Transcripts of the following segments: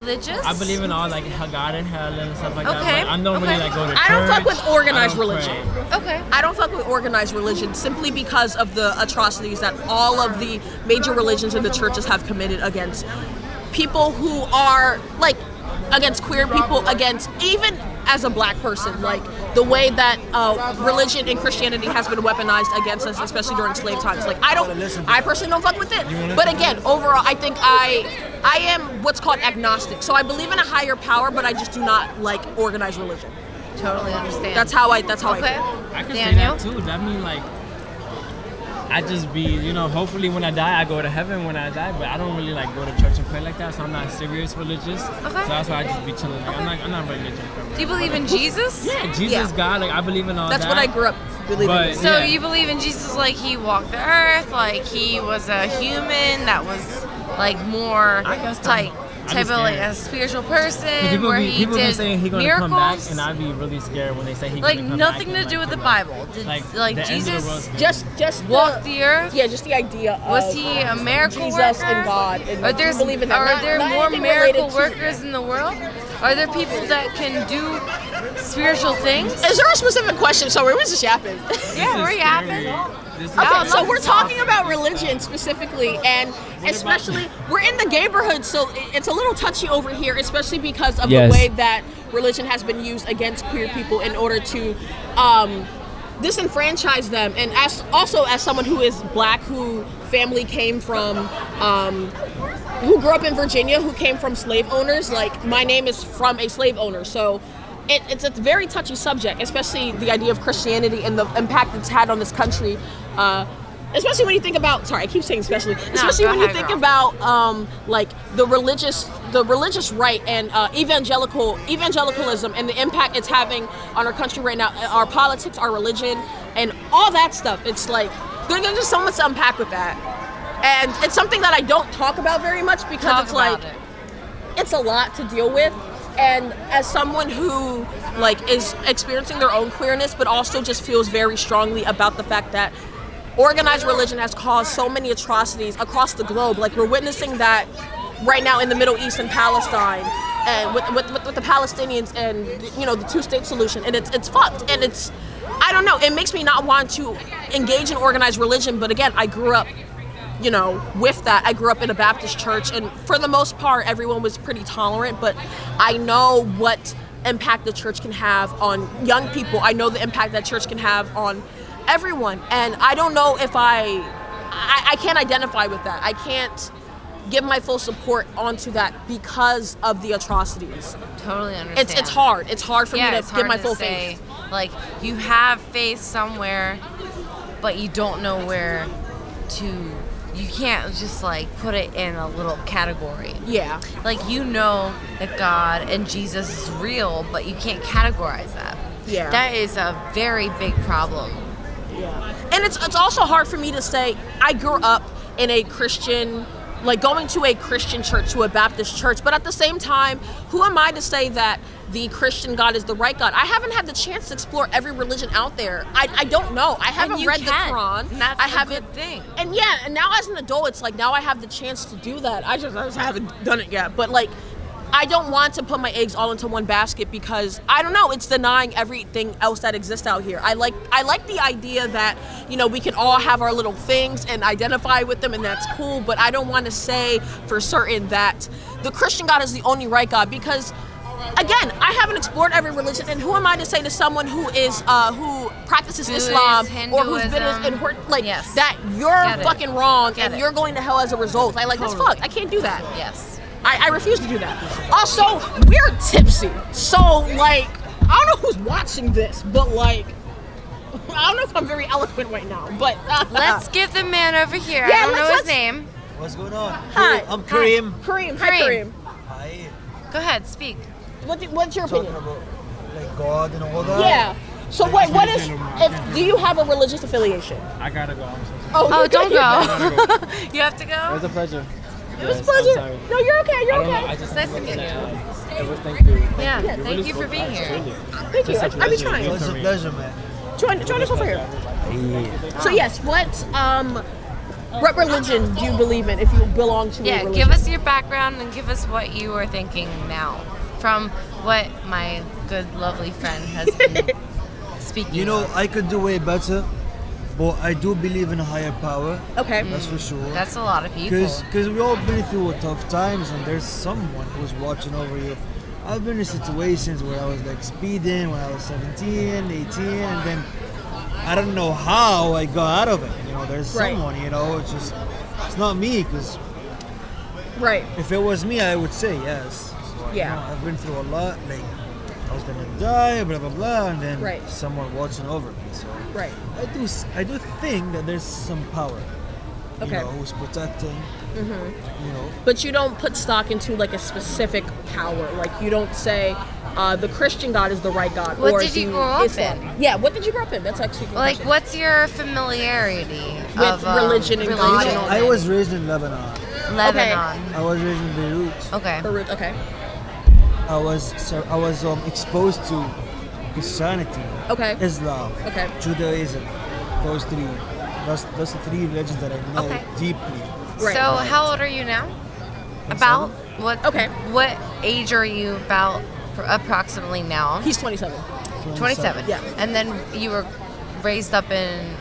religious? I believe in all like God and hell and stuff like that. Okay. But I don't really like go to church. I don't fuck with organized I don't religion. pray. Okay. I don't fuck with organized religion simply because of the atrocities that all of the major religions and the churches have committed against people who are like against queer people, against even as a black person, like the way that religion and Christianity has been weaponized against us, especially during slave times. Like I personally don't fuck with it. But again, overall, I think I am what's called agnostic. So I believe in a higher power, but I just do not like organized religion. Totally understand. That's how I feel. I can Daniel? say that too. That mean like I just be, hopefully when I die I go to heaven when I die, but I don't really like go to church and pray like that, so I'm not serious religious. Okay. So that's why I just be chilling. Like I'm not religious. Do you believe in Jesus? Yeah, Jesus, Yeah. God, like I believe in all That's that. what I grew up believing But- in. So Yeah. you believe in Jesus like he walked the earth, like he was a human that was like more I guess like I'm type of like scared. a spiritual person People where be, he people be did saying he's gonna miracles. come back, and I'd be really scared when they say he's like gonna come nothing back. to and, do with the kill Bible. us. Did, Like, like the end of the Jesus world's Just walked the earth? Yeah, just the idea of Was he a miracle Jesus worker? and God. And Are there, believe in that. are Not- there not more anything miracle related to- workers in the world? Are there people that can do spiritual things? Is there a specific question? So where was this yapping? Yeah, we're yapping. This is Okay, I so love we're this talking topic. about religion specifically, and especially we're in the neighborhood, so it's a little touchy over here, especially because of Yes. the way that religion has been used against queer people in order to disenfranchise them. And as someone who is black, who family came from, who grew up in Virginia, who came from slave owners, like my name is from a slave owner, so. It's a very touchy subject, especially the idea of Christianity and the impact it's had on this country. Especially when you think about, sorry, I keep saying especially go when you ahead, think girl. about like the religious right and evangelicalism and the impact it's having on our country right now, our politics, our religion, and all that stuff. It's like there's just so much to unpack with that, and it's something that I don't talk about very much because Talk it's about like it. it's a lot to deal with. And as someone who like is experiencing their own queerness, but also just feels very strongly about the fact that organized religion has caused so many atrocities across the globe. Like we're witnessing that right now in the Middle East and Palestine, and with the Palestinians and the two-state solution, and it's fucked. And it's, I don't know, it makes me not want to engage in organized religion. But again, I grew up with that. I grew up in a Baptist church, and for the most part, everyone was pretty tolerant, but I know what impact the church can have on young people. I know the impact that church can have on everyone, and I don't know if I can't identify with that. I can't give my full support onto that because of the atrocities. Totally understand. It's hard. It's hard for me it's to give hard my to full say, faith. Like you have faith somewhere, but you don't know where to. You can't just like put it in a little category. Yeah. Like that God and Jesus is real, but you can't categorize that. Yeah. That is a very big problem. Yeah. And it's also hard for me to say I grew up in a Christian, like going to a Christian church, to a Baptist church, but at the same time, who am I to say that the Christian God is the right God? I haven't had the chance to explore every religion out there. I don't know. I haven't you read the can. Quran. And that's I a haven't. good thing. And yeah, and now as an adult, it's like now I have the chance to do that. I just haven't done it yet. But like, I don't want to put my eggs all into one basket because I don't know. It's denying everything else that exists out here. I like the idea that we can all have our little things and identify with them, and that's cool. But I don't want to say for certain that the Christian God is the only right God because. Again, I haven't explored every religion, and who am I to say to someone who practices Buddhist, Islam or who's been Hinduism. Yes. that you're Get it. fucking wrong Get and it. you're going to hell as a result? That's Totally. fucked. I can't do that. Yes. I refuse to do that. Also, we're tipsy, so like I don't know who's watching this, but like I don't know if I'm very eloquent right now, but Let's give the man over here. Yeah, I don't know his let's- name. What's going on? Hi. I'm Kareem. Kareem. Hi, Kareem. Kareem. Hi. Go ahead, speak. What's your Talking opinion? about like God and all that. Yeah. So what is? Do you have a religious affiliation? I gotta go. I'm so sorry. Oh, don't go. gotta You have to It go? was a pleasure. It was a Yes, pleasure. I'm sorry. No, you're okay. You're I don't know. okay. I just Nice to meet you. It was, thank you. Yeah, You're thank really you for cool. being here. Really. Thank you. Just a I be pleasure. trying. It's a pleasure, man. Join us over here. So yes, what What religion do you believe in if you belong to a Yeah, religion? give us your background and give us what you are thinking now from what my good, lovely friend has been speaking You know, of. I could do way better, but I do believe in a higher power. Okay. That's for sure. That's a lot of people. Because we all been through tough times, and there's someone who's watching over you. I've been in situations where I was like speeding when I was 17, 18, and then I don't know how I got out of it. You know, there's Right. someone, you know, it's not me, because Right. if it was me, I would say yes. So, Yeah. You know, I've been through a lot, like I was gonna die, blah blah blah, and then Right. someone watching over me. So Right. I do think that there's some power, Okay. you know, who's protecting, you know. But you don't put stock into like a specific power. Like you don't say the Christian God is the right God. What or did you the grow up Islam. in? Yeah, what did you grow up in? That's actually a good Like, question. what's your familiarity With of religion and You God know, and I was raised in Lebanon. Lebanon. I was raised in Beirut. Okay. Beirut, okay. I was exposed to Christianity, Okay. Islam, Okay. Judaism. Those three. Those the three religions that I know Okay. deeply. Right. So, how old are you now? About what? Okay. What age are you about approximately now? He's 27. 27. Yeah. And then you were raised up in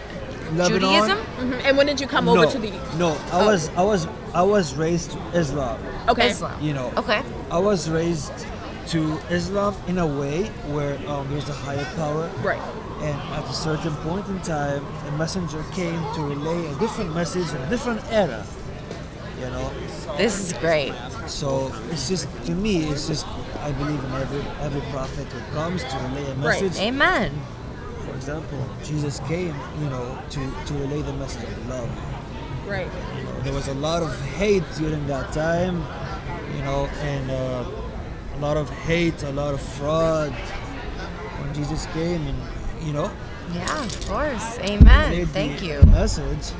Lebanon? Judaism? And when did you come over to the? No, I was raised to Islam. Okay. Islam. You know. Okay. I was raised to Islam in a way where there's a higher power. Right. And at a certain point in time, a messenger came to relay a different message in a different era. You know, This is great. so it's just, to me, it's just, I believe in every prophet who comes to relay a Right. message. Amen. For example, Jesus came, you know, to relay the message of love. Right. You know, there was a lot of hate during that time, you know, and a lot of hate, a lot of fraud when Jesus came, and you know, Yeah, of course. Amen. relayed Thank the you. message.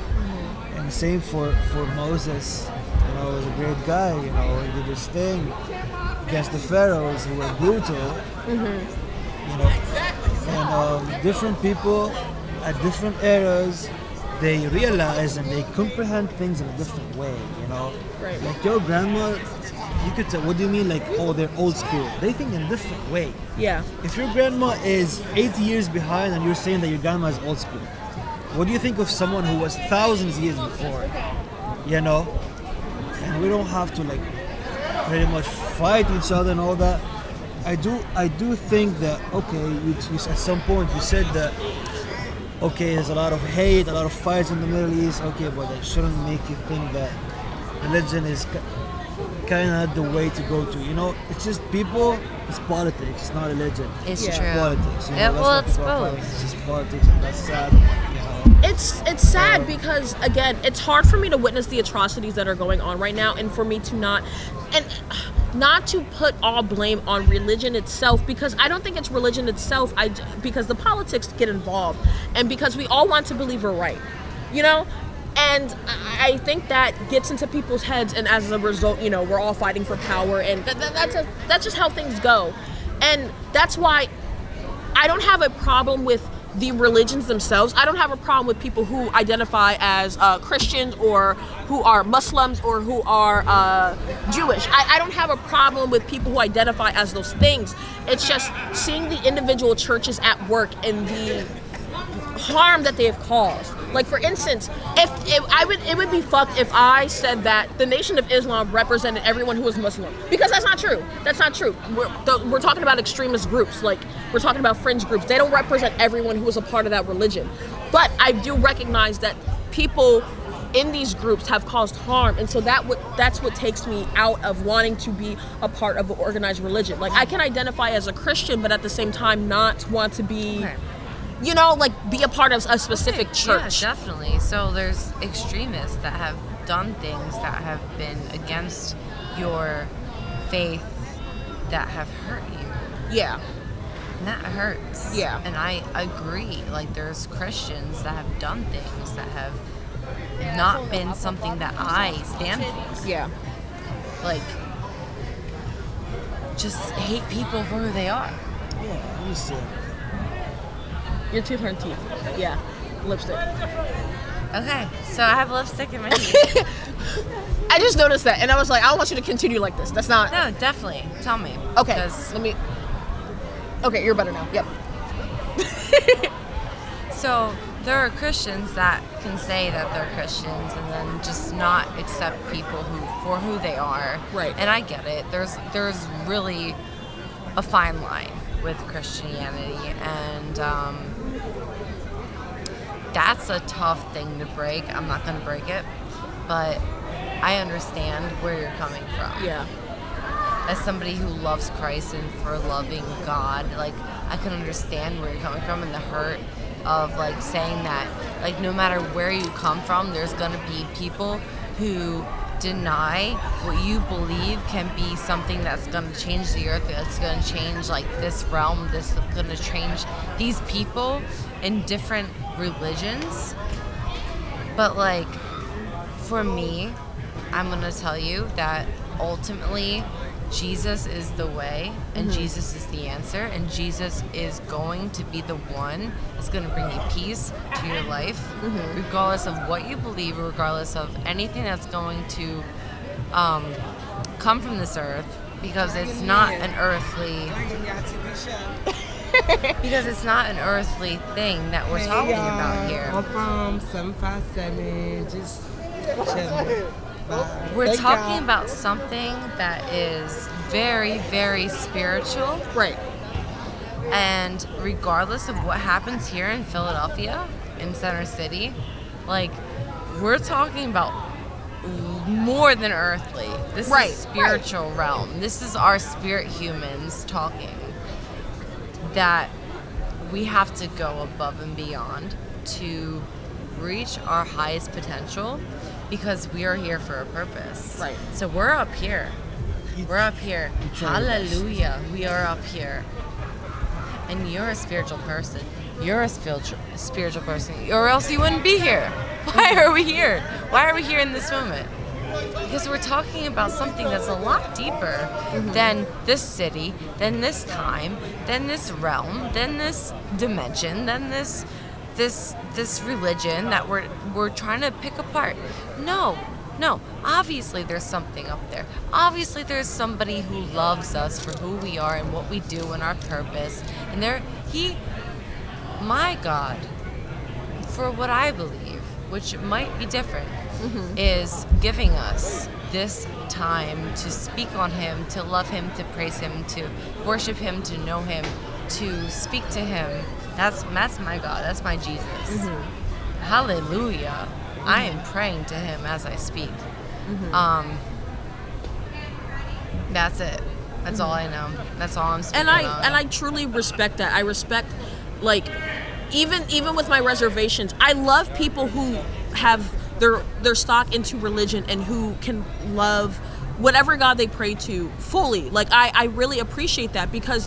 And same for Moses. You know, he was a great guy. You know, he did his thing against the pharaohs who were brutal. You know, and different people at different eras, they realize and they comprehend things in a different way. You know, Right. like your grandma, you could say, "What do you mean? Like, oh, they're old school?" They think in a different way. Yeah. If your grandma is 80 years behind and you're saying that your grandma is old school, what do you think of someone who was thousands of years before? You know? And we don't have to like pretty much fight each other and all that. I do think that, okay, you at some point you said that, okay, there's a lot of hate, a lot of fights in the Middle East, okay, but that shouldn't make you think that religion is kind of the way to go to. You know, it's just people, it's politics, it's not religion. It's Yeah. true. Politics. You know, Yeah, that's well, what it's people are both. fighting. It's just politics, and that's sad. You know. It's sad because again, it's hard for me to witness the atrocities that are going on right now, and for me to not to put all blame on religion itself, because I don't think it's religion itself. Because the politics get involved, and because we all want to believe we're right, you know. And I think that gets into people's heads, and as a result, you know, we're all fighting for power, and that's just how things go. And that's why I don't have a problem with the religions themselves. I don't have a problem with people who identify as Christians or who are Muslims or who are Jewish. I don't have a problem with people who identify as those things. It's just seeing the individual churches at work and the harm that they have caused. Like, for instance, it would be fucked if I said that the Nation of Islam represented everyone who was Muslim, because that's not true. That's not true. We're talking about extremist groups, like we're talking about fringe groups. They don't represent everyone who was a part of that religion. But I do recognize that people in these groups have caused harm, and so that's what takes me out of wanting to be a part of an organized religion. Like, I can identify as a Christian, but at the same time not want to be. Okay. You know, like, be a part of a specific church. Yeah, definitely. So there's extremists that have done things that have been against your faith that have hurt you. Yeah. And that hurts. Yeah. And I agree. Like, there's Christians that have done things that have not been something that I stand for. Yeah. Like, just hate people for who they are. Yeah, I understand. Your tooth and teeth. Yeah. Lipstick. Okay, so I have lipstick in my teeth. I just noticed that, and I was like, I don't want you to continue like this. That's not. No, definitely. Tell me. Okay, 'Cause- let me. Okay, you're better now. Yep. So there are Christians that can say that they're Christians and then just not accept people for who they are. Right. And I get it. There's really a fine line with Christianity, and that's a tough thing to break. I'm not going to break it, but I understand where you're coming from. Yeah. As somebody who loves Christ and for loving God, like, I can understand where you're coming from and the hurt of, like, saying that, like, no matter where you come from, there's going to be people who deny what you believe can be something that's going to change the earth, that's going to change, like, this realm, this is going to change these people in different religions. But, like, for me, I'm going to tell you that ultimately Jesus is the way, and Jesus is the answer, and Jesus is going to be the one that's going to bring you peace to your life, regardless of what you believe, regardless of anything that's going to come from this earth, because it's not an earthly thing that we're talking about here. I'm from 757, just chilling. Bye. We're Thank talking y'all. about something that is very, very spiritual. Right. And regardless of what happens here in Philadelphia, in Center City, like, we're talking about more than earthly. This Right, is spiritual realm. This is our spirit humans talking. That we have to go above and beyond to reach our highest potential, because we are here for a purpose. Right. So we're up here. We're up here. Hallelujah. We are up here. And you're a spiritual person. You're a spiritual person. Or else you wouldn't be here. Why are we here? Why are we here in this moment? Because we're talking about something that's a lot deeper than this city, than this time, than this realm, than this dimension, than this religion that we're trying to pick apart. No. Obviously there's something up there. Obviously there's somebody who loves us for who we are and what we do and our purpose. And my God, for what I believe, which might be different, is giving us this time to speak on Him, to love Him, to praise Him, to worship Him, to know Him, to speak to Him. That's my God. That's my Jesus. Hallelujah. I am praying to Him as I speak. That's it. That's all I know. That's all I'm speaking And of. I truly respect that. I respect, like, even with my reservations, I love people who have their stock into religion and who can love whatever God they pray to fully. Like, I really appreciate that, because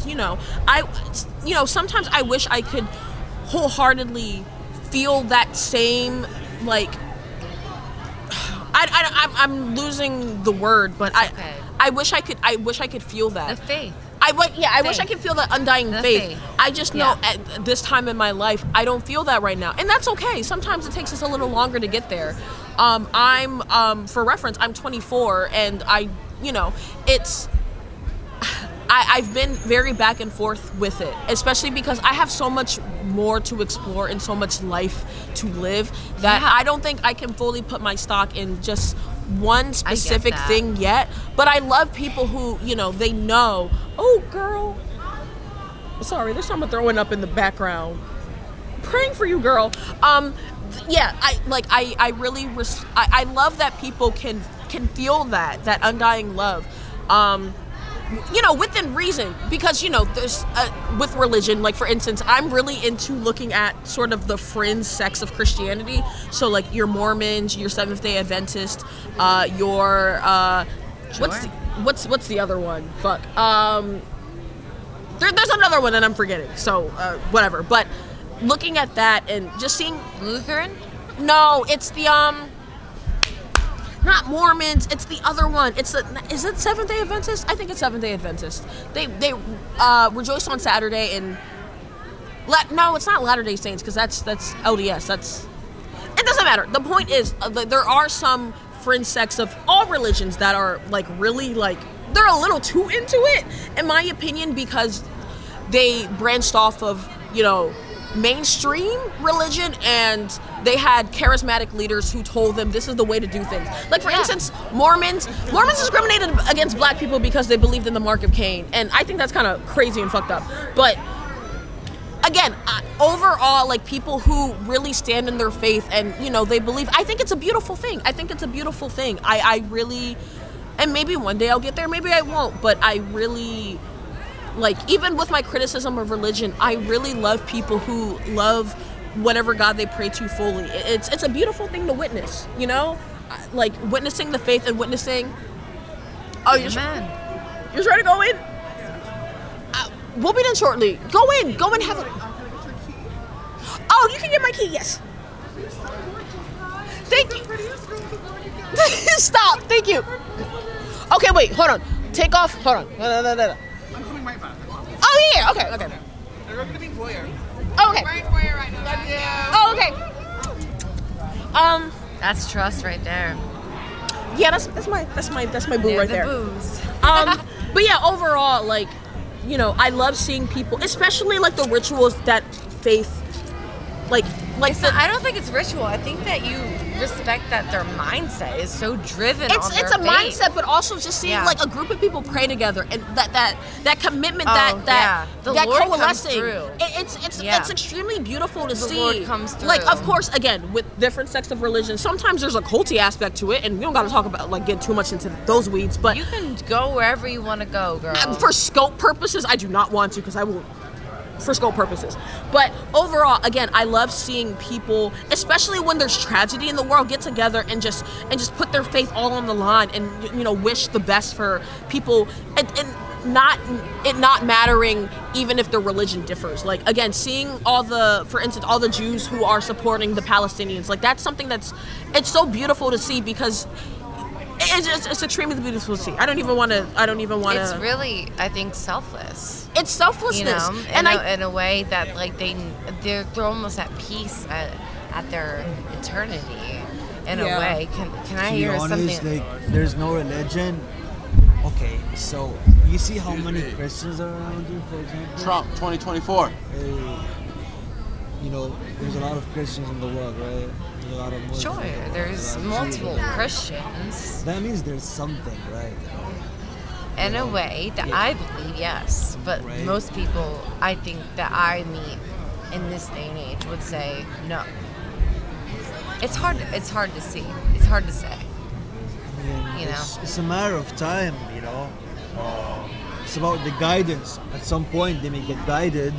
sometimes I wish I could wholeheartedly feel that same, like, I'm losing the word, but okay. I wish I could feel that. the faith. I wish I Faith. could feel that undying The faith. faith. I just know Yeah. at this time in my life, I don't feel that right now, and that's okay. Sometimes it takes us a little longer to get there. For reference, I'm 24, and I've been very back and forth with it, especially because I have so much more to explore and so much life to live that Yeah. I don't think I can fully put my stock in just one specific that. thing yet. But I love people who, they know, oh, girl. Sorry, there's someone throwing up in the background. Praying for you, girl. Yeah, I really I love that people can feel that undying love. Within reason, because there's with religion, like, for instance, I'm really into looking at sort of the fringe sects of Christianity. So, like, your Mormons, your Seventh-day Adventist, your what's the other one? Fuck. There's another one that I'm forgetting. So whatever. But looking at that and just seeing, Lutheran? no, it's the not Mormons, it's the other one. Is it Seventh-day Adventist? I think it's Seventh-day Adventist. They rejoice on Saturday, and no, it's not Latter-day Saints, because that's LDS. That's, and It doesn't matter. The point is, there are some fringe sects of all religions that are like really like they're a little too into it, in my opinion, because they branched off of mainstream religion, and they had charismatic leaders who told them this is the way to do things. Like for instance, Mormons discriminated against black people because they believed in the mark of Cain, and I think that's kind of crazy and fucked up. But again, overall, like people who really stand in their faith and they believe, I think it's a beautiful thing. I really, and maybe one day I'll get there, maybe I won't, but I really, like, even with my criticism of religion, I really love people who love whatever God they pray to fully. It's a beautiful thing to witness, like witnessing the faith and witnessing. Oh, you're trying to go in? We'll be done shortly. Go in, have a. Oh, you can get my key. Yes. Thank you. Stop. Thank you. Okay, wait. Hold on. Take off. Hold on. No. I'm coming right back. Oh yeah. Okay. They're going to be voyeur. Oh, okay. We're in voyeur right now. Oh, okay. That's trust right there. Yeah, that's my boo Near right the there. booze. But yeah, overall, like, I love seeing people, especially like the rituals that faith, like I don't think it's ritual. I think that you respect that their mindset is so driven on their it's a faith. mindset, but also just seeing like a group of people pray together and that commitment, that Lord coalescing. comes through. It's extremely beautiful to see. The Lord comes through. Like, of course, again, with different sects of religion, sometimes there's a culty aspect to it, and we don't got to talk about get too much into those weeds. But You can go wherever you want to go, girl. for scope purposes, I do not want to, because I will. For scope purposes. But overall, again, I love seeing people, especially when there's tragedy in the world, get together and just put their faith all on the line and wish the best for people, and not mattering even if their religion differs. Like, again, seeing for instance all the Jews who are supporting the Palestinians, like that's something it's so beautiful to see, because it's extremely beautiful to see. I don't even want to. It's really, I think, selfless. It's selflessness, in a way that like they're almost at peace at their eternity. In a way, can I hear something? Like, there's no religion. Okay, so you see how many Christians are around you, for example? Trump 2024. There's a lot of Christians in the world, right? There's a lot of Muslims. Sure, there's multiple Christians. That means there's something, right? In a way that I believe, yes. But most people, I think, that I meet in this day and age would say no. It's hard to see. It's hard to say. It's a matter of time, It's about the guidance. At some point, they may get guided,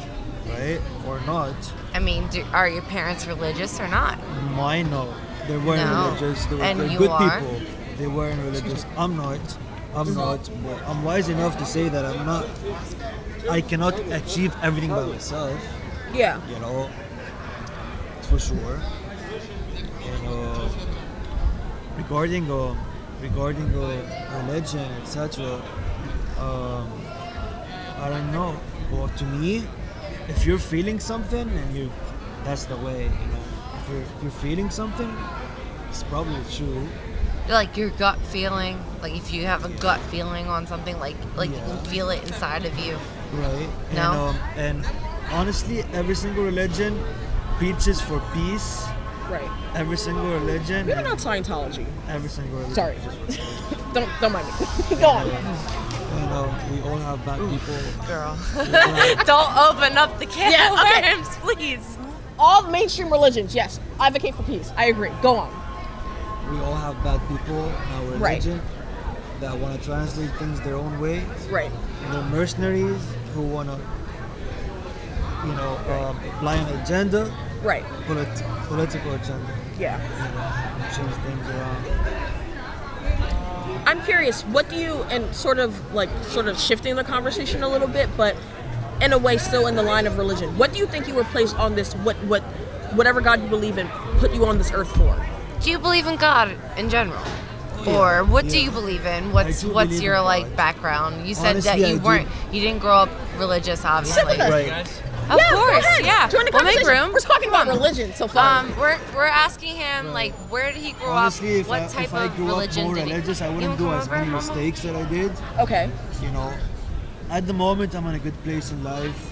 right? Or not. I mean, are your parents religious or not? Mine, no. They weren't religious. They're good people. They weren't religious. I'm not. But I'm wise enough to say that I'm not. I cannot achieve everything by myself. Yeah. For sure. Regarding religion, etc. I don't know. Well, to me, if you're feeling something and that's the way. If you're feeling something, it's probably true. Like your gut feeling, like if you have a gut feeling on something, like you can feel it inside of you. Right. No. And honestly, every single religion preaches for peace. Right. Every single religion. Maybe not Scientology. Every single religion. Sorry. don't mind me. Go on. We all have bad people. Girl. Don't open up the can of worms, please. All mainstream religions, yes, advocate for peace. I agree. Go on. We all have bad people in our religion that want to translate things their own way. Right. Mercenaries who want to, apply an agenda. Right. Political agenda. Yeah. Change things around. I'm curious, what do you, and sort of shifting the conversation a little bit, but in a way still in the line of religion, what do you think you were placed on this, whatever God you believe in, put you on this earth for? Do you believe in God in general? Or what do you believe in? What's your background? You said honestly, that you didn't grow up religious, obviously. Right. Of Yeah, go course, ahead. yeah. Join the We'll make conversation. room. We're talking about religion so far. We're asking him like where did he grow Honestly, up? What type if I of grew up religion more did he? religious, I You wouldn't don't do as remember, many Mama? mistakes that I did. Okay. You know, at the moment, I'm in a good place in life.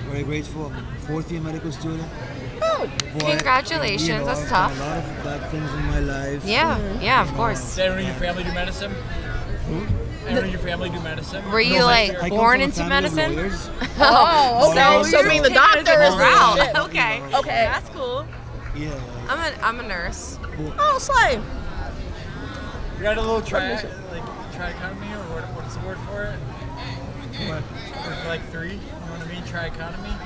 Very grateful. I'm a fourth year medical student. Oh, But, Congratulations, you know, that's I've tough. done a lot of bad things in my life. Yeah, yeah, of course. Does anyone in your family do medicine? Anyone in your family do medicine? Were you No, like I come born from a into family of medicine? lawyers. Oh, okay. So you're being the taking a doctor is different the route. shit. Okay. Okay. That's cool. Yeah. I'm a nurse. Oh, slay. You got a little trichotomy, or what's the word for it? For like 3, you know what I mean? Trichotomy?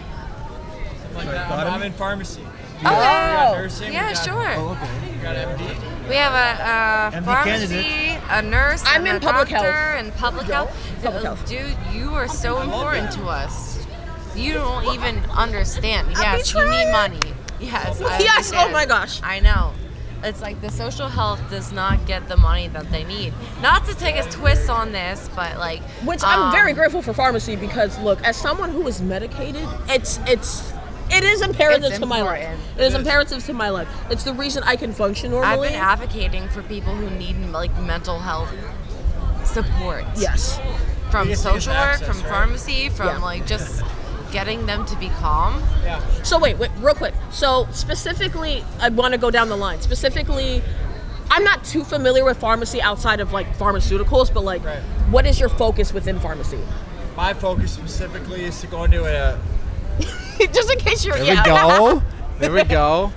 Something like that. I'm in pharmacy. Oh, We got nursing. yeah, we got, sure. Oh, okay. We got MD. We have a MD pharmacy, candidate. a nurse, I'm and in a public doctor, health. and public health. Public health. Dude, you are so important to us. You don't even understand. I be Yes, you need trying. money. Yes. I Yes, oh understand. my gosh. I know. It's like the social health does not get the money that they need. Not to take a twist on this, but like. Which I'm very grateful for pharmacy because look, as someone who is medicated, it is imperative It's to my life. important. It is imperative to my life. It's the reason I can function I've normally. been advocating for people who need like mental health support. Yes. From Biggest social work, access, from right? pharmacy, from Yeah. like just getting them to be calm. Yeah. So wait, real quick. So specifically, I want to go down the line. Specifically, I'm not too familiar with pharmacy outside of like pharmaceuticals, but like, Right. what is your focus within pharmacy? My focus specifically is to go into a. Just in case you're. There we go. There we go.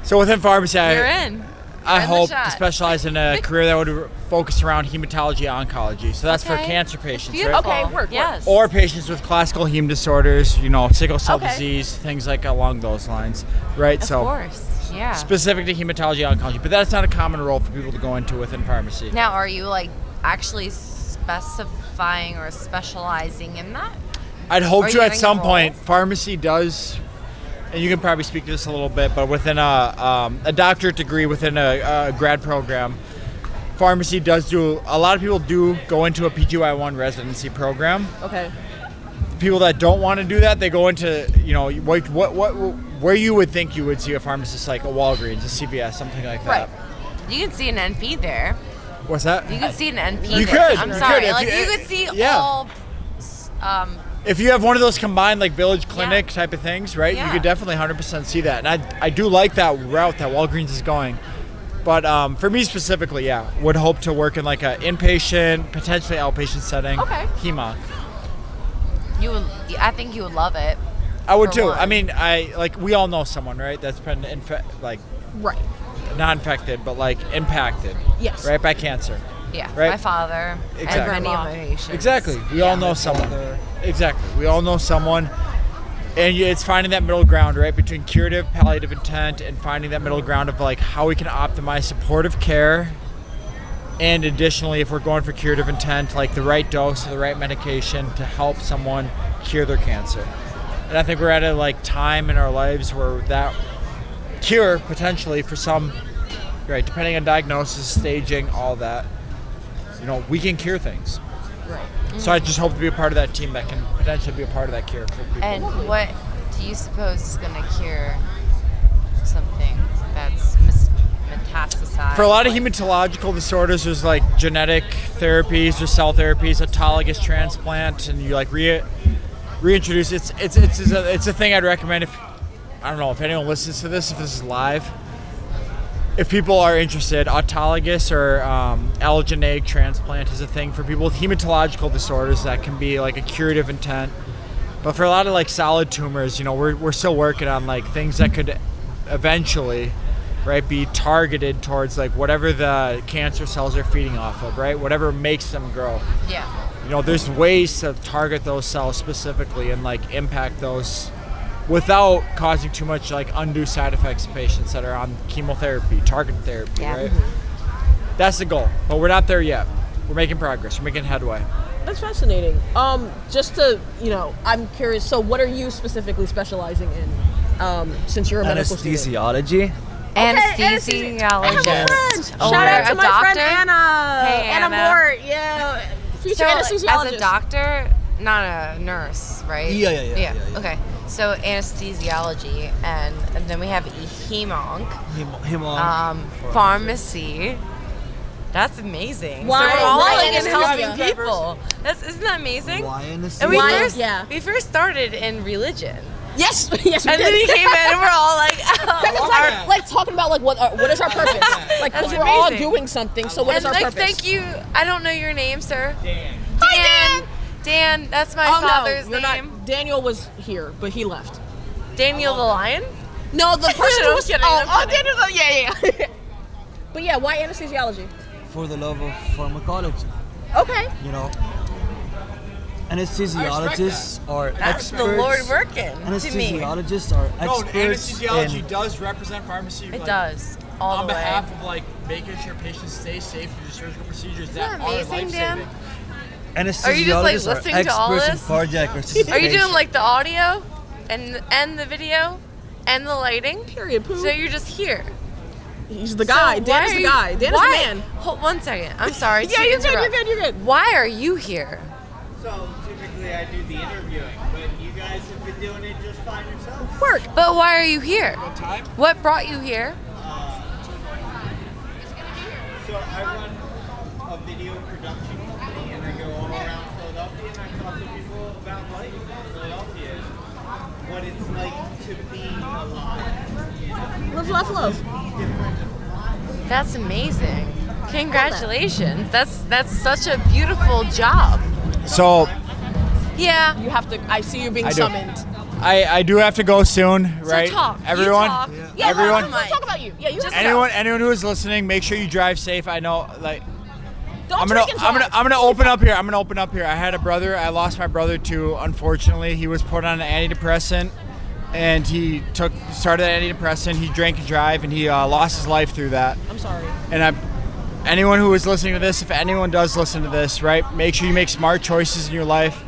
So within pharmacy, You're in. I In the hope shot. to specialize in a career that would focus around hematology oncology. So that's for Okay. cancer That's patients, beautiful. right? Okay, work. Yes. Or patients with classical heme disorders, you know, sickle cell Okay. disease, things like along those lines, right? Of so course. Yeah. specific to hematology oncology, but that's not a common role for people to go into within pharmacy. Now, are you like actually specifying or specializing in that? I'd hope Are to you at having a some role? point. Pharmacy does, and you can probably speak to this a little bit, but within a doctorate degree within a grad program, pharmacy does do. A lot of people do go into a PGY1 residency program. Okay. People that don't want to do that, they go into, you know, what where you would think you would see a pharmacist, like a Walgreens, a CVS, something like that. Right. You can see an NP there. What's that? You can see an NP. You there. could, I'm you sorry. could, if Like you- you could see yeah. all. If you have one of those combined like village clinic type of things, right? Yeah. You could definitely 100% see that. And I do like that route that Walgreens is going. But for me specifically, yeah, would hope to work in like a inpatient, potentially outpatient setting. Okay. Hemonc. I think you would love it. I would For too. one. I mean, we all know someone, right? That's been Right. not infected, but like impacted. Yes. Right, by cancer. Yeah. Right. My father Exactly. and many of my patients. Exactly. We all know someone. Exactly. We all know someone. And it's finding that middle ground, right, between curative, palliative intent, and finding that middle ground of like how we can optimize supportive care. And additionally, if we're going for curative intent, like the right dose of the right medication to help someone cure their cancer. And I think we're at a like time in our lives where that cure potentially for some, right, depending on diagnosis, staging, all that, you know, we can cure things. Right. So I just hope to be a part of that team that can potentially be a part of that cure for people. And what do you suppose is going to cure something that's metastasized? For a lot of like- hematological disorders, there's like genetic therapies or cell therapies, autologous transplant, and you like reintroduce. It's a thing I'd recommend if I don't know if anyone listens to this, if this is live. If people are interested, autologous or allogeneic transplant is a thing for people with hematological disorders that can be like a curative intent. But for a lot of like solid tumors, you know, we're still working on like things that could eventually, right, be targeted towards like whatever the cancer cells are feeding off of, right? Whatever makes them grow. Yeah. You know, there's ways to target those cells specifically and like impact those without causing too much like undue side effects to patients that are on chemotherapy, targeted therapy, Yeah. right? That's the goal, but we're not there yet. We're making progress. We're making headway. That's fascinating. Just to, you know, I'm curious. So, what are you specifically specializing in? Since you're a medical student. Anesthesiology. Anesthesiologist. Shout Or out to a my friend doctor. Anna. Hey, Anna Mort. Mort. Yeah. Future So, anesthesiologist. as a doctor, not a nurse, right? Yeah. Okay. So anesthesiology, and then we have hemonc, Him on. pharmacy. That's amazing. Why- So we're all why like anesthesia? helping people. Isn't that amazing? Why And anesthesia? we first started in religion, Yes, yes, we and then did. we came in and we're all like, It's like talking about like what is our purpose? Like, because That's we're all amazing. doing something. So what is and our like, purpose? thank you. I don't know your name, sir. Dan. Dan. Dan. That's my father's you're name. not. Daniel was here, but he left. Daniel the lion. No, the person who I'm was kidding, oh, I'm kidding. Daniel. Yeah. But yeah, why anesthesiology? For the love of pharmacology, Okay. you know. Anesthesiologists are That's experts. the Lord working to me. Anesthesiologists are No, experts anesthesiology in does represent pharmacy. It like, does all on the way. behalf of like making sure patients stay safe through the surgical procedures that that are amazing, Dan? life-saving. anesthesiologists Are you just, like, are listening to all experts in this? cardiac resuscitation. Are you doing like the audio and the video and the lighting? Period. Poo. So you're just here. He's the guy. So Dan why is are the you- guy. Dan is the why- man. Hold 1 second. I'm sorry. Yeah, to you're good. You're interrupt. good. You're good. Why are you here? So typically I do the interviewing, but you guys have been doing it just fine yourselves. Work. But why are you here? Time? What brought you here? So I run a video production company, and I go all around Philadelphia, and I talk to people about life in Philadelphia, what it's like to be alive. Live, laugh, love. That's amazing. Congratulations. That's such a beautiful job. So Yeah. You have to. I see you being I do. summoned. I do have to go soon, right? So talk. You Everyone, talk. Yeah, everyone, Let's talk about you. Yeah, you have to anyone who is listening, make sure you drive safe. I know, like. go. Don't I'm gonna, drink and I'm gonna, drive. I'm gonna open up here. I'm gonna open up here. I had a brother. I lost my brother too. Unfortunately, he was put on an antidepressant, and he started an antidepressant. He drank and drive, and he lost his life through that. I'm sorry. And anyone who is listening to this, if anyone does listen to this, right, make sure you make smart choices in your life.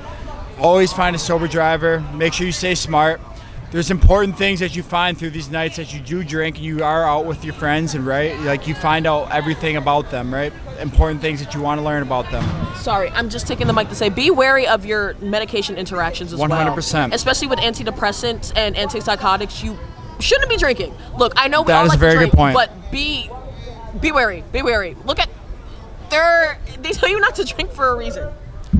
Always find a sober driver. Make sure you stay smart. There's important things that you find through these nights that you do drink and you are out with your friends, and right, like you find out everything about them, right? Important things that you want to learn about them. Sorry, I'm just taking the mic to say be wary of your medication interactions as well. 100%. Especially with antidepressants and antipsychotics, you shouldn't be drinking. Look, I know we That all is like a very to good drink, point. but be wary. Be wary. Look at they tell you not to drink for a reason.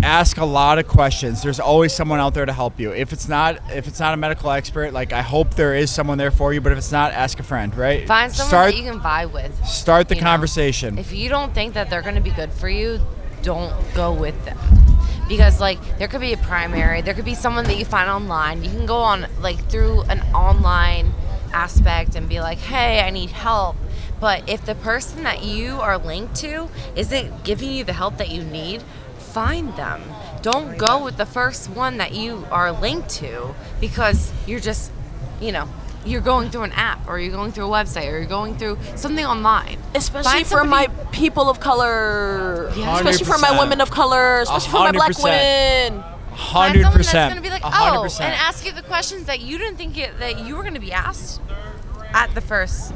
Ask a lot of questions. There's always someone out there to help you. If it's not a medical expert, like I hope there is someone there for you, but if it's not, ask a friend, right? Find someone that you can vibe with. Start the you know? conversation. If you don't think that they're going to be good for you, don't go with them. Because like there could be a primary, there could be someone that you find online. You can go on like through an online aspect and be like, "Hey, I need help." But if the person that you are linked to isn't giving you the help that you need, find them. Don't go with the first one that you are linked to because you're just, you're going through an app or you're going through a website or you're going through something online. Especially Find for my somebody- people of color. Yeah. Especially for my 100%. women of color. Especially for my black 100%. women. Find someone that's 100%. going to be like, 100%. and ask you the questions that you didn't think that you were going to be asked at the first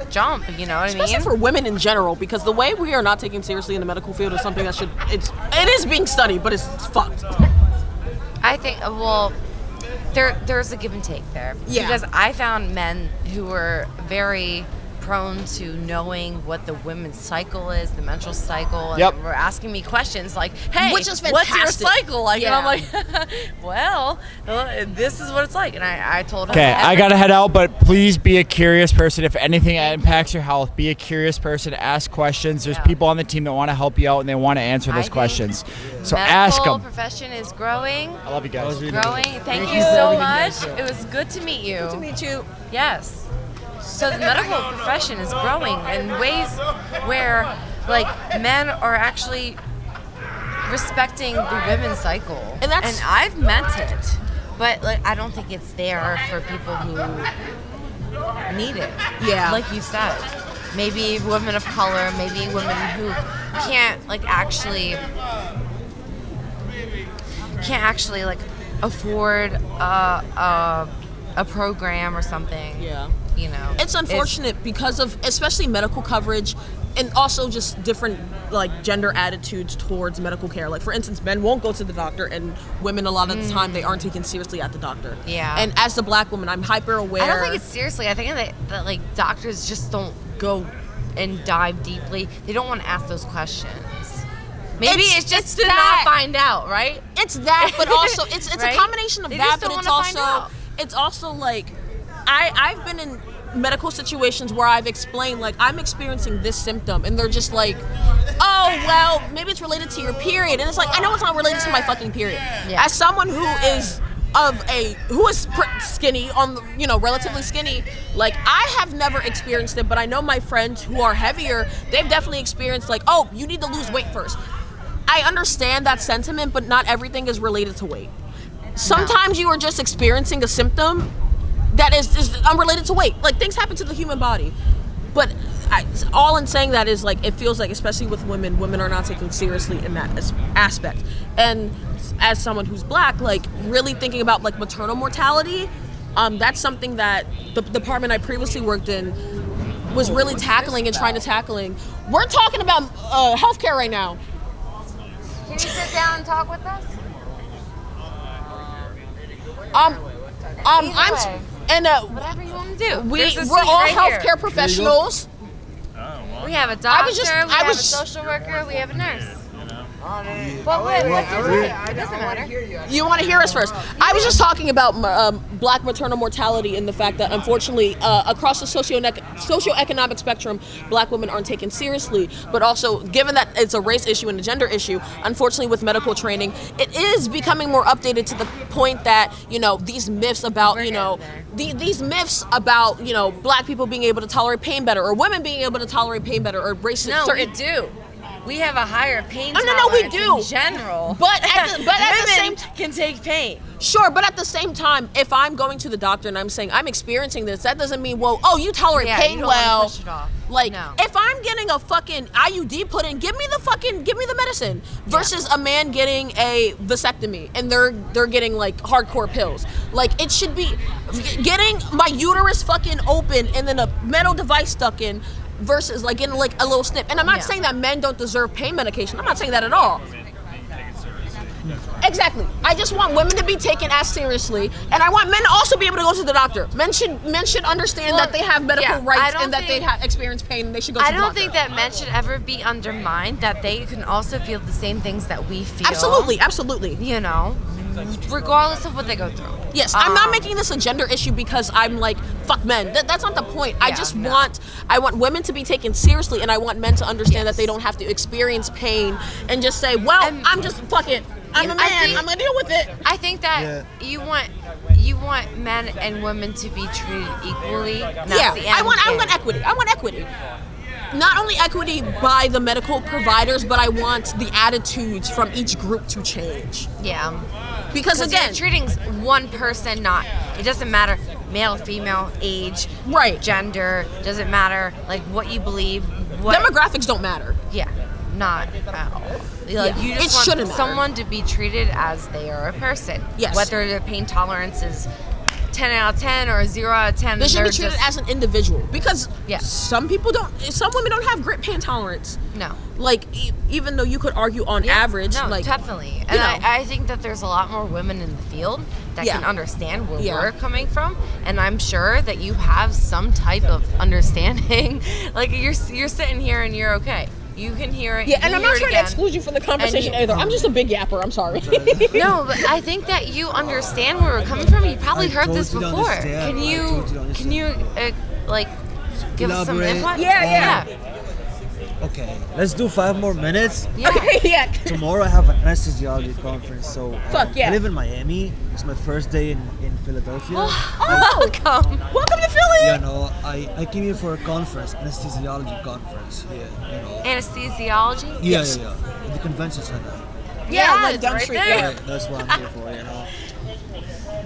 jump. You know what Especially I mean? for women in general, because the way we are not taken seriously in the medical field is something that it is being studied, but it's fucked. I think there's a give and take there. Yeah. Because I found men who were very prone to knowing what the women's cycle is, the menstrual cycle, and Yep. were asking me questions like, "Hey, Which is what's your fantastic. cycle like?" Yeah. And I'm like, "Well, this is what it's like." And I told him. Okay, I gotta head out, but please be a curious person. If anything impacts your health, be a curious person. Ask questions. There's Yeah. people on the team that want to help you out and they want to answer I those think questions. So medical ask them. profession is growing. I love you guys. Growing. Thank you so much. It was good to meet you. To meet you. Yes. So the medical profession is growing in ways where men are actually respecting the women's cycle. And that's- I've meant it. But I don't think it's there for people who need it. Yeah. Like you said. Maybe women of color, maybe women who can't actually afford a program or something. Yeah. You know, It's unfortunate because of especially medical coverage and also just different like gender attitudes towards medical care. Like for instance, men won't go to the doctor, and women a lot of the time they aren't taken seriously at the doctor. Yeah. And as the black woman, I'm hyper aware. I don't think it's seriously. I think that like doctors just don't go and dive deeply. They don't want to ask those questions. Maybe it's just to that. not find out, right? It's that, but also it's Right? a combination of They that, just but don't it's wanna find also out. it's also like I've been in medical situations where I've explained like I'm experiencing this symptom, and they're just like, oh well, maybe it's related to your period, and it's like I know it's not related to my fucking period. Yeah. As someone who is skinny on the, relatively skinny, like I have never experienced it, but I know my friends who are heavier, they've definitely experienced like, oh, you need to lose weight first. I understand that sentiment, but not everything is related to weight. Sometimes you are just experiencing a symptom that is unrelated to weight. Like things happen to the human body, but all in saying that is like it feels like, especially with women are not taken seriously in that aspect. And as someone who's black, like really thinking about like maternal mortality, that's something that the department I previously worked in was really tackling and trying to tackling. We're talking about healthcare right now. Can you sit down and talk with us? I'm way. and Whatever you want to do. we're There's a seat all right here. healthcare professionals. We have a doctor, was just- we I have was- a social worker, we have a nurse. But what's it doesn't matter. You want to hear us first? I was just talking about black maternal mortality and the fact that unfortunately across the socioeconomic spectrum, black women aren't taken seriously. But also, given that it's a race issue and a gender issue, unfortunately with medical training, it is becoming more updated to the point that these myths about these myths about black people being able to tolerate pain better, or women being able to tolerate pain better, or race No, certain. we do. We have a higher pain No, we tolerance do. in general. But at the Women same can take pain. Sure, but at the same time, if I'm going to the doctor and I'm saying I'm experiencing this, that doesn't mean, well, oh, you tolerate Yeah, pain you don't wanna well. push it off. Like, No. if I'm getting a fucking IUD put in, give me the medicine. Versus a man getting a vasectomy and they're getting like hardcore pills. Like, it should be getting my uterus fucking open and then a metal device stuck in. Versus like getting like a little snip. And I'm not saying that men don't deserve pain medication. I'm not saying that at all. Exactly. I just want women to be taken as seriously, and I want men to also be able to go to the doctor. Men should understand that they have medical rights and that they experience pain, and they should go to the doctor. I don't think that men should ever be undermined, that they can also feel the same things that we feel. Absolutely. Regardless of what they go through. Yes, I'm not making this a gender issue because I'm like, fuck men. That's not the point. I just want women to be taken seriously, and I want men to understand that they don't have to experience pain and just say, well, I'm just, fuck it. I'm a man. I'm gonna deal with it. I think that you want men and women to be treated equally. That's the end I want game. equity. I want equity. Not only equity by the medical providers, but I want the attitudes from each group to change. Yeah. Because again, you're treating one person, it doesn't matter male, female, age, right, gender, doesn't matter like what you believe. Demographics don't matter. Yeah, not at all. Like, you just want someone to be treated as they are a person. Yes. Whether their pain tolerance is 10 out of 10 or 0 out of 10. They should be treated as an individual because some women don't have great pain tolerance. No. Like, even though you could argue on average. No, like, definitely. And I think that there's a lot more women in the field that can understand where we're coming from. And I'm sure that you have some type of understanding. Like, you're sitting here and you're okay. You can hear it. Yeah, and I'm not trying to exclude you from the conversation either. I'm just a big yapper. I'm sorry. No, but I think that you understand where we're coming from. You probably heard this before. Can you like give us some input? Yeah. Okay, let's do 5 more minutes. Yeah. Tomorrow I have an anesthesiology conference, so I live in Miami. It's my first day in Philadelphia. Welcome to Philly. I came here for a conference, anesthesiology conference here. Anesthesiology? Yeah. At the convention center. Yeah, it's right there. Yeah, that's what I'm here for.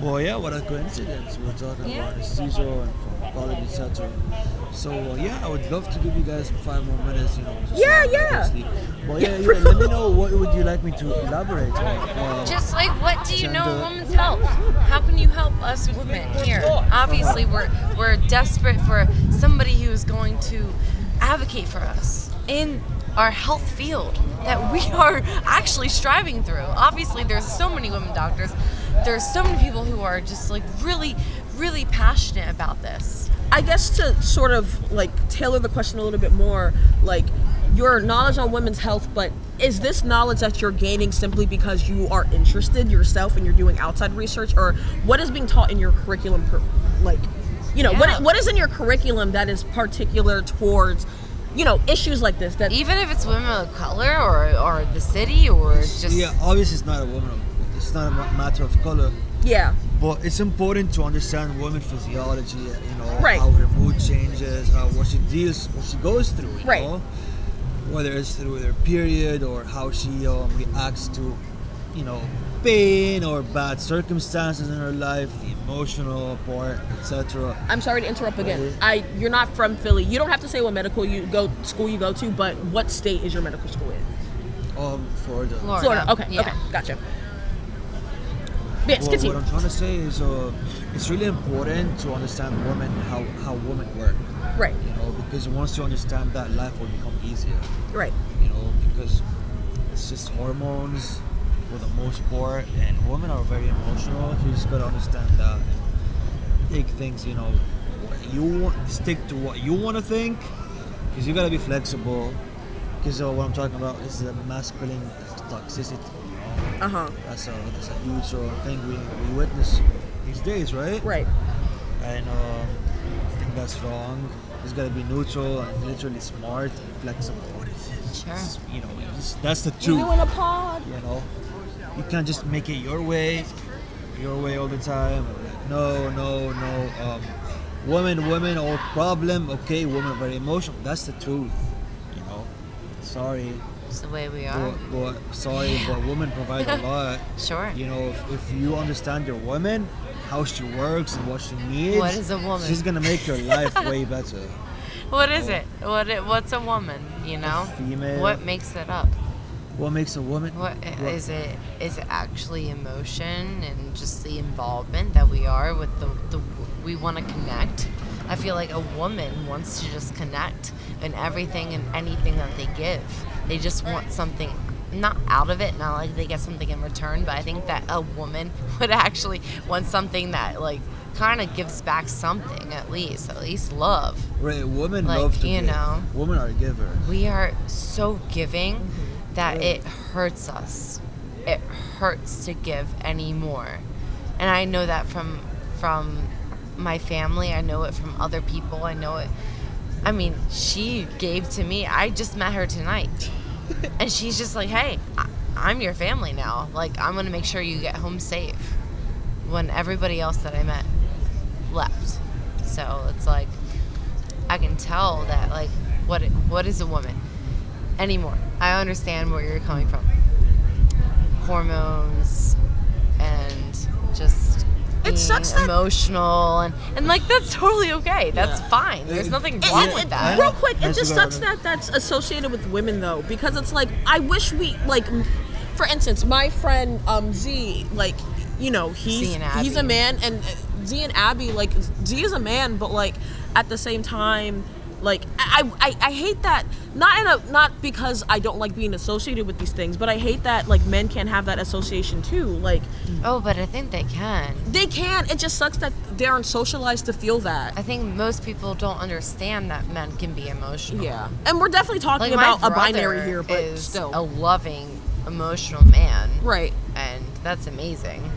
Well, yeah, what a coincidence. We're talking about anesthesia and pharmacology, etc. So, I would love to give you guys 5 more minutes, Yeah. Well, let me know what would you like me to elaborate on. Just like, what do you know of women's health? How can you help us women here? Obviously, we're desperate for somebody who is going to advocate for us. in our health field that we are actually striving through. Obviously, there's so many women doctors. There's so many people who are just like really, really passionate about this. I guess to sort of like tailor the question a little bit more, like your knowledge on women's health, but is this knowledge that you're gaining simply because you are interested yourself and you're doing outside research, or what is being taught in your curriculum, like, you know, Yeah. what is in your curriculum that is particular towards, you know, issues like this? That Even if it's women of color or the city or just Yeah, obviously it's not a woman. It's not a matter of color. yeah, But it's important to understand women's physiology, you know, Right. how her mood changes, what she goes through, you Right. know, whether it's through her period or how she reacts to, you know, pain or bad circumstances in her life, the emotional part, etc. I'm sorry to interrupt again. You're not from Philly. You don't have to say what school you go to, but what state is your medical school in? Florida. Florida. Okay. Yeah. Okay. Gotcha. Yes, Well, continue. what I'm trying to say is, it's really important to understand women, how women work. Right. You know, because once you understand that, life will become easier. Right. You know, because it's just hormones for the most part, and women are very emotional. You just gotta understand that and take things, you know, what you want, stick to what you want to think, because you gotta be flexible. Because what I'm talking about is the masculine toxicity. You know? That's a huge thing we witness these days, right? Right. And I think that's wrong. It's gotta be neutral and literally smart and flexible. Sure. You know, that's the truth. You in a pod. You know, you can't just make it your way all the time. No. Women, all problem. Okay, women are very emotional. That's the truth. You know, sorry, It's the way we are. but women provide a lot. Sure. You know, if you understand your woman, how she works and what she needs, What is a woman? she's gonna make your life way better. What is it? What's a woman? You know? female. What makes it up? What makes a woman? What is it? Is it actually emotion and just the involvement that we are with the we want to connect? I feel like a woman wants to just connect in everything and anything that they give. They just want something, not out of it, not like they get something in return, but I think that a woman would actually want something that like kind of gives back something, at least love. Right, women Like, love to you give. know. Women are givers. We are so giving that it hurts us. It hurts to give anymore. And I know that from my family. I know it from other people. I know it. I mean, she gave to me. I just met her tonight. And she's just like, hey, I'm your family now. Like, I'm going to make sure you get home safe. When everybody else that I met left. So it's like, I can tell that, like, what is a woman anymore. I understand where you're coming from. Hormones and just being sucks that- emotional and like that's totally okay. That's fine. There's nothing wrong with that. Real quick, it Nice just to go sucks there. that that's associated with women though, because it's like I wish we like, for instance, my friend Z, like, you know, Z and he's a Abby. man, and Z and Abby, like Z is a man, but like at the same time, like I hate that, not because I don't like being associated with these things, but I hate that like men can't have that association too. Like Oh, but I think they can. they can. It just sucks that they aren't socialized to feel that. I think most people don't understand that men can be emotional. Yeah, and we're definitely talking Like my about a binary brother here, but is still. a loving, emotional man. Right. And that's amazing.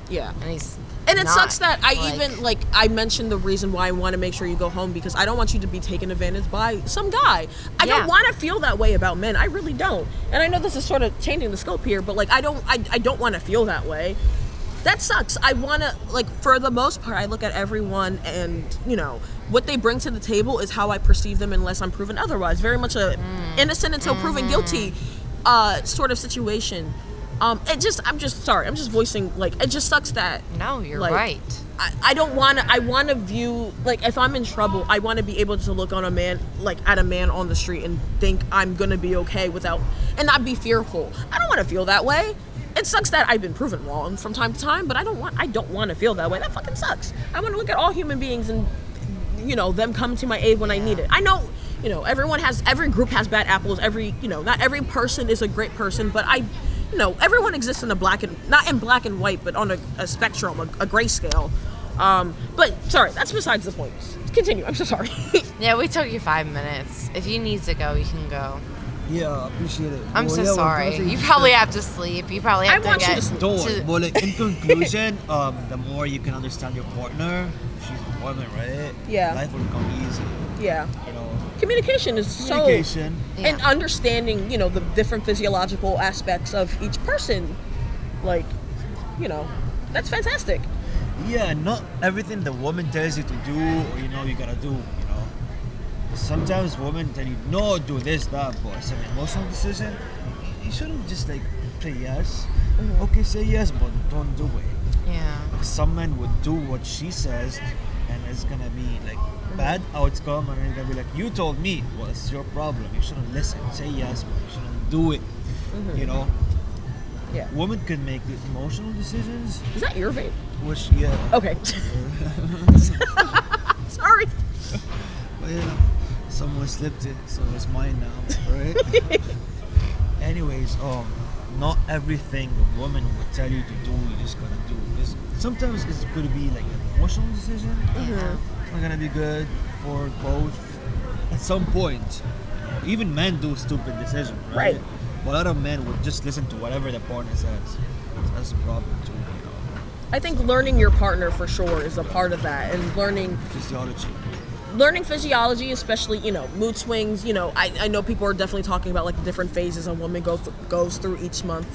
Yeah. And he's And it not, sucks that I like- even, like, I mentioned the reason why I want to make sure you go home, because I don't want you to be taken advantage by some guy. I Yeah. don't want to feel that way about men. I really don't. And I know this is sort of changing the scope here, but, like, I don't want to feel that way. That sucks. I want to, like, for the most part, I look at everyone and, you know, what they bring to the table is how I perceive them unless I'm proven otherwise. Very much a innocent until proven guilty sort of situation. I'm just sorry. I'm just voicing, like, it just sucks that. No, you're like, right. I don't want to. I want to view, like, if I'm in trouble, I want to be able to look on a man, like, at a man on the street and think I'm gonna be okay without, and not be fearful. I don't want to feel that way. It sucks that I've been proven wrong from time to time, but I don't want to feel that way. That fucking sucks. I want to look at all human beings and, you know, them come to my aid when I need it. I know you know, every group has bad apples. Not every person is a great person, but everyone exists in not in black and white, but on a spectrum, a grayscale. But sorry, that's besides the point. Continue. I'm so sorry. Yeah, we took you 5 minutes. If you need to go, you can go. Yeah, appreciate it. I'm Well, so yeah, what sorry. I'm saying You is probably that- have to sleep. You probably have I want to you get to sleep. Don't worry. to- But like in conclusion, the more you can understand your partner, if she's a woman, right? Yeah. Life will become easy. Yeah. You know, Communication is so. communication. Yeah. And understanding, the different physiological aspects of each person, like, that's fantastic. Yeah, not everything the woman tells you to do or you gotta do. Sometimes women tell you no, do this, that, but it's an emotional decision. You shouldn't just like say yes. Okay, say yes, but don't do it. Yeah. Some men would do what she says, and it's gonna be like bad outcome, and they're gonna be like, "You told me." Well, it's your problem. You shouldn't listen. Say yes, but you shouldn't do it. Yeah. Women can make the emotional decisions, Is that your vape? which Okay. Sorry. But someone slipped it, so it's mine now, right? Anyways, not everything a woman would tell you to do, you just gotta do. Because sometimes it's gonna be like an emotional decision. Yeah. It's not gonna be good for both. At some point, even men do stupid decisions, right? Right. But a lot of men would just listen to whatever the partner says. That's the problem too, I think learning your partner for sure is a part of that, and learning physiology, especially mood swings. I know people are definitely talking about like the different phases a woman goes through each month.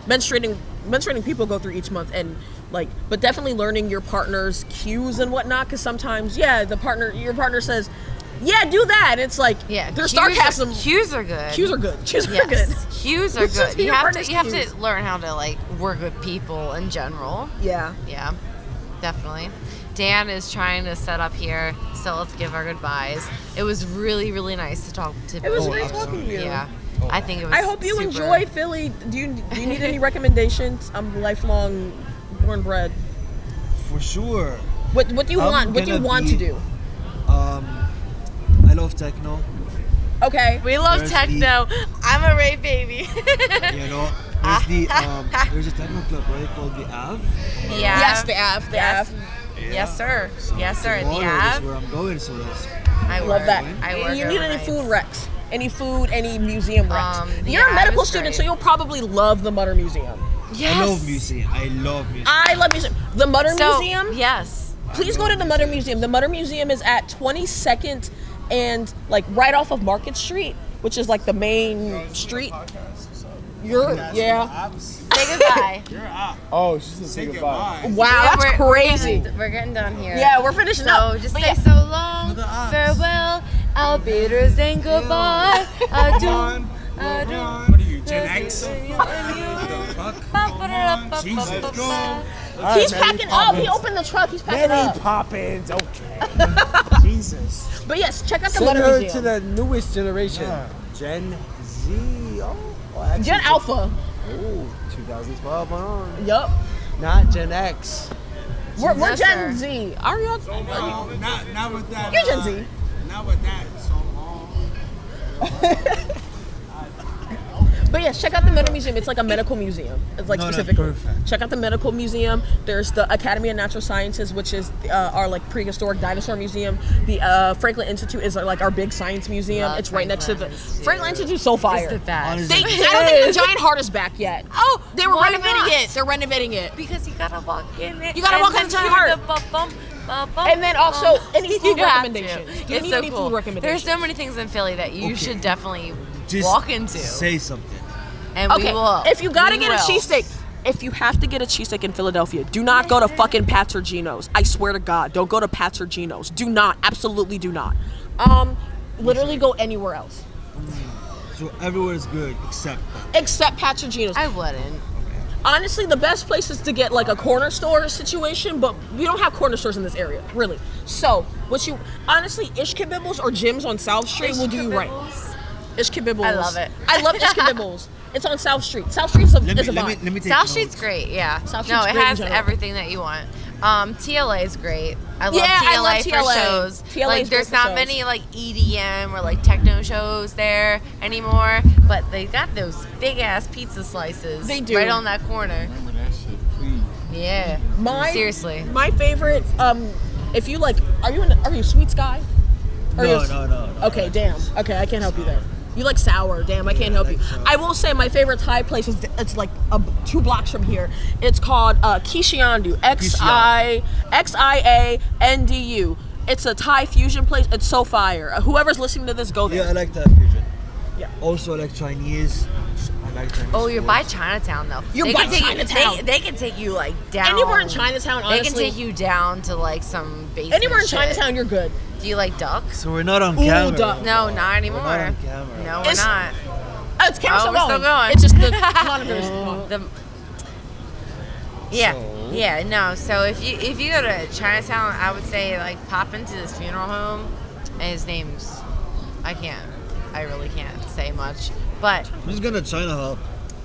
Menstruating people go through each month, and but definitely learning your partner's cues and whatnot. Because sometimes, your partner says, "Yeah, do that." And it's like, Yeah. there's cues sarcasm. Cues are good. Cues are good. Cues are Yes. good. Cues are Listen good. to You your have partner's to cues. learn how to like work with people in general. Yeah. Yeah, definitely. Dan is trying to set up here, so let's give our goodbyes. It was really, really nice to talk to. It was both great of you. talking to you. Yeah, I think it was. I hope you super- enjoy Philly. Do you need any recommendations? I'm lifelong born bred. For sure. What do you I'm want? What do you gonna want be- to do? I love techno. Okay. We love There's techno. I'm a rave baby. There's a techno club, right, called the Ave. Yeah. Yes, the AF. The Yes. AF. Yes, sir. Yes, sir. The Tomorrow is Ave. where I'm going, so that's I Love work. that. I work You need any overnights. food recs? Any food? Any museum recs? The You're a AF medical is student, great. so you'll probably love the Mutter Museum. Yes. I love museum. I love museum. I love museum. The Mutter So, Museum. yes. Please go to the Mutter Museum. The Mutter Museum is at 22nd and like right off of Market Street, which is like the main street. Yeah. Say goodbye. Oh, she's gonna say goodbye. Wow, Yeah, that's crazy. We're getting done here. Yeah, we're finishing So up. just But say yeah. so long, farewell, I'll bid her saying goodbye. Adieu. Adieu. What are you, Gen X? Jesus. He's packing up. He opened the truck. He's packing Mary up. Poppins, okay. Jesus. But yes, check out the Send Mutter her Museum. to the newest generation. Gen Z. Actually, Gen Alpha. Ooh, 2012 on. Yup. Not Gen X. We're Yes, Gen sir. Z. Are you? Not with that. You're Gen Z. Not with that so long. But yes, check out the Mutter Museum. It's like a medical museum. It's like No, no, specifically. perfect. Check out the medical museum. There's the Academy of Natural Sciences, which is our like prehistoric dinosaur museum. The Franklin Institute is like our big science museum. Love it's right next to the Franklin Institute. Franklin Institute's so fire. It's the best. Honestly. I don't think the giant heart is back yet. Oh, They were why renovating not? it. They're renovating it. Because you gotta walk in it. You gotta and walk in then the giant do heart. the bum-bum, bum-bum, And then also, bum. any food You have to. recommendations? Do you It's need so any food cool. recommendations? There's so many things in Philly that you Okay. should definitely Just walk into. Say something. And Okay, we will. if you gotta we get a will. cheesesteak, if you have to get a cheesesteak in Philadelphia, do not go to fucking Pat's or Geno's. I swear to God, don't go to Pat's or Geno's. Do not, absolutely do not. Literally go anywhere else So everywhere is good except that. except Pat's or Geno's. I wouldn't. Honestly, the best place is to get like a corner store situation, but we don't have corner stores in this area, really. So, Ish Kibibbles or gyms on South Street will do you right. Ish Kibibbles. I love it. I love Ish Kibibbles. It's on South Street. South Street is a Let vibe. me take South notes. Street's great, yeah. South No, Street's it great in has general. everything that you want. TLA is great. I love Yeah, I TLA love for TLA. shows. TLA is Like, great there's for not shows. many like EDM or like techno shows there anymore, but they got those big ass pizza slices. They do. Right on that corner. Remember that shit, please. Yeah. Seriously. My favorite. If you like, are you Sweets guy? Or No, you- no. Okay, damn. Okay, I can't help you there. You like sour, damn, I can't help you. I will say my favorite Thai place is, it's like 2 blocks from here. It's called Kishiandu, Xiandu. It's a Thai fusion place. It's so fire. Whoever's listening to this, go there. Yeah, I like that fusion. Yeah. Also, I like Chinese. I like Chinese. Oh, you're food. by Chinatown though. You're They by can take Chinatown. You, they can take you like down. Anywhere in Chinatown, honestly. They can take you down to like some basement. Anywhere in shit. Chinatown, you're good. Do you like ducks? So we're not on Ooh, camera. duck. No, not anymore. We're not on camera. No, we're It's- not. Oh, it's camera's Oh, we're still going. It's just the monitors. gone. Yeah, So- yeah, no. So if you go to Chinatown, I would say like pop into this funeral home, and his name's I really can't say much, but I'm just gonna China Hub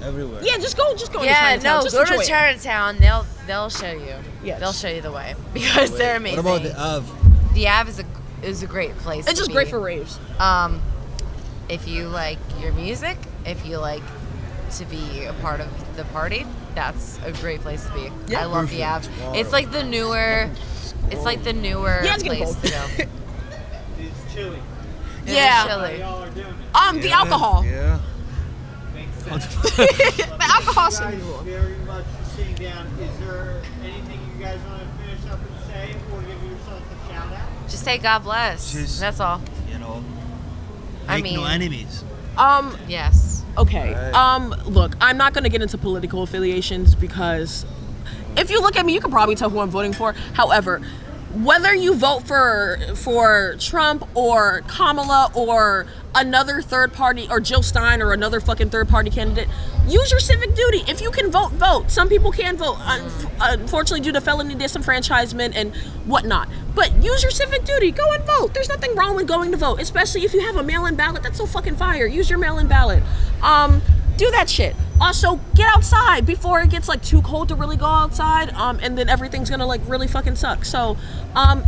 everywhere. Yeah, just go into yeah, Chinatown. no, Just go to enjoy it. Chinatown. They'll show you. Yes. They'll show you the way because they're amazing. What about the Ave? The Ave is a great place. It's to just be. great for raves. If you like your music, if you like to be a part of the party, that's a great place to be. Yeah. I love the Ave. It's like the newer. It's like the newer Yeah, it's getting place cold. to go. It's chilly. It's Yeah. chilly. Y'all are doing it. The alcohol. Yeah. Makes sense. The alcohol. You guys very much sitting down. Is there anything you guys want to finish up and say, or give yourself a shout out? Just say God bless. Just- That's all. You know. I Make no mean- enemies. Yes. Okay. Right. Look, I'm not going to get into political affiliations because if you look at me, you can probably tell who I'm voting for. However, whether you vote for Trump or Kamala or another third party or Jill Stein or another fucking third party candidate, use your civic duty. If you can vote, vote. Some people can't vote, unfortunately, due to felony disenfranchisement and whatnot. But use your civic duty. Go and vote. There's nothing wrong with going to vote, especially if you have a mail-in ballot. That's so fucking fire. Use your mail-in ballot. Do that shit. Also, get outside before it gets like too cold to really go outside, and then everything's gonna like really fucking suck. So,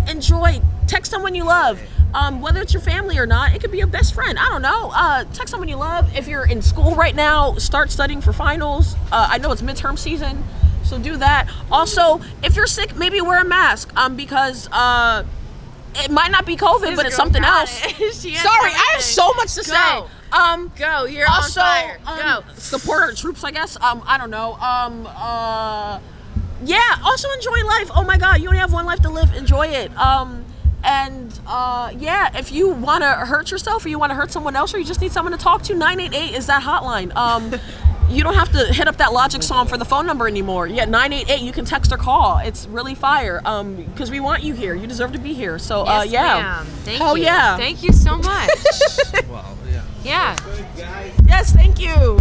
enjoy. Text someone you love. Whether it's your family or not, it could be your best friend. I don't know. Text someone you love. If you're in school right now, start studying for finals. I know it's midterm season, so do that. Also, if you're sick, maybe wear a mask. Because it might not be COVID, but it's something else. Sorry, Sorry, I have so much to say. Go. You're Also, on fire. Go. support our troops, I guess. I don't know. Yeah. Also, enjoy life. Oh my God, you only have one life to live. Enjoy it. Yeah. If you want to hurt yourself, or you want to hurt someone else, or you just need someone to talk to, 988 is that hotline. You don't have to hit up that Logic song for the phone number anymore. Yeah, 988. You can text or call. It's really fire. Because we want you here. You deserve to be here. So Yes, yeah. ma'am. Thank Hell you. yeah. Thank you so much. Wow. Yeah. Yeah. Good guys. Yes. Thank you.